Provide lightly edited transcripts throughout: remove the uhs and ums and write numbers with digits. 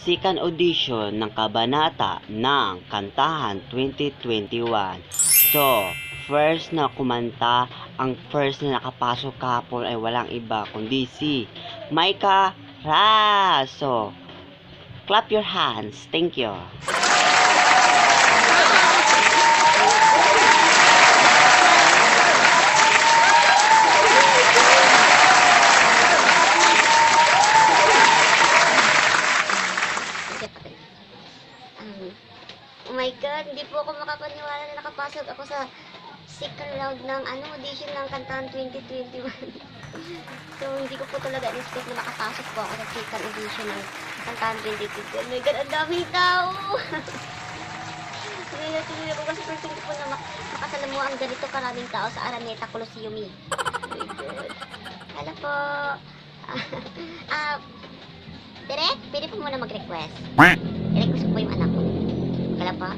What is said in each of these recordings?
Second audition ng kabanata ng Kantahan 2021. So, first na kumanta, ang first na nakapasok kahapon ay walang iba kundi si Maika Raso. Clap your hands. Thank you. Oh my God, hindi po ako makapaniwala na nakapasok ako sa second round ng audition ng Kantahan 2021. So, hindi ko po talaga expect na makapasok po ako sa second audition ng Kantahan 2021. Oh my God, ang daming tao! Tuloy ako kasi first time ko po na makasalamuha ang ganito karaming tao sa Araneta Coliseum. Oh my God. Hello po. Direk, pwede po muna mag-request. I-request ko po yung anak ko. Kala po.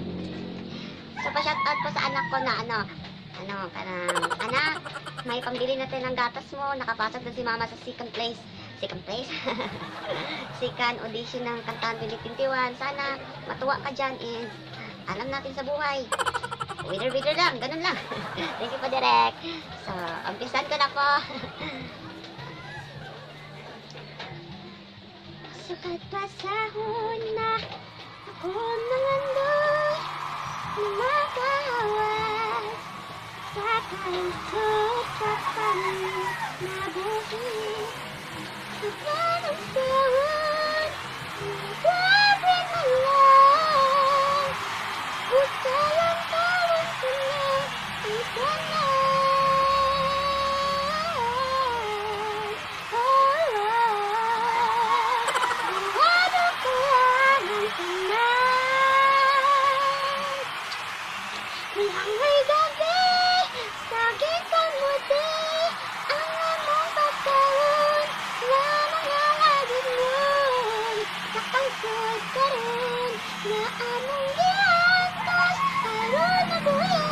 So, pa-shoutout po sa anak ko na anak, may pambili natin ng gatas mo. Nakapasok na si mama sa second place. Second audition ng Kantahan 2021. Sana matuwa ka dyan and alam natin sa buhay. Winner lang, ganun lang. Thank you po, Direk. So, umpisan ko na po. Sukat pasahon na ako nangandoy na makahawas sa kalusot sa pang-nabuhi sa planong sawan grabe na lang usalang tawang sila ang kanan. May gabi, sa gitang muti, ang among pagkaroon, na mga lagimon, sa pangsod karoon, na among giantos, aron na buhay.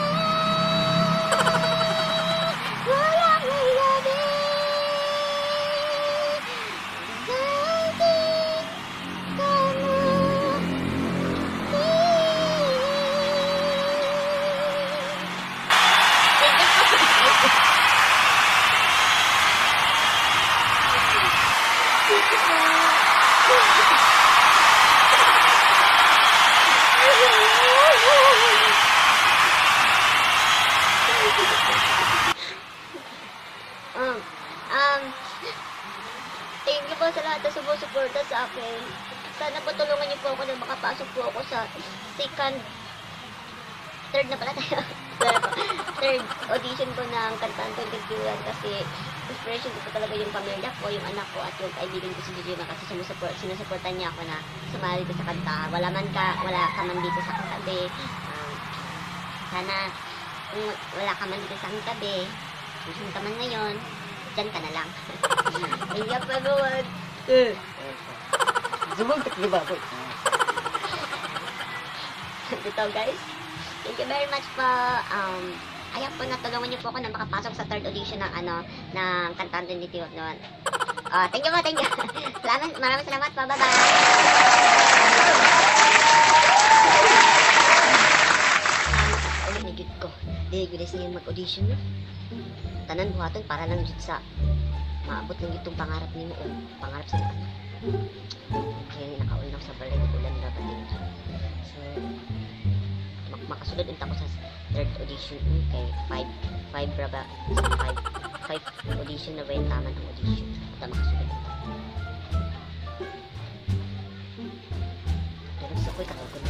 Walang may gabi, daigdig kamo. Thank you po sa lahat na sumusuporta sa akin. Sana po tulungan niyo po ako na makapasok po ako sa third na pala tayo. Third audition ko ng Kantahan 2021 kasi inspiration ko talaga yung pamilya ko, yung anak ko at yung kaibigan ko si Gigi kasi sinusuportan niya ako na sumali dito sa kantahan. Wala ka man dito sa katabi. Sana kung wala ka man dito sa katabi, kung ka man ngayon, dyan ka na lang. Thank you po, everyone. Zumagtak di ba po? Ito guys, thank you very much po. Ayan po, natulungan niyo po ako na makapasok sa third audition ng ng Kantahan 2021 noon. Thank you po, thank you. Maraming salamat po, bye-bye. Ulit na jud ko. Dili ko siya mag-audition no. Tanan buhaton para lang jud sa maabot lang itong pangarap nimo o pangarap sa anak. Kaya nakaulan sa balay ng ulan na batin. So, makasulod unta ko sa third audition kay 5 audition na ba yung tama ng audition at makasulod unta. Pero sa ko'y kakagod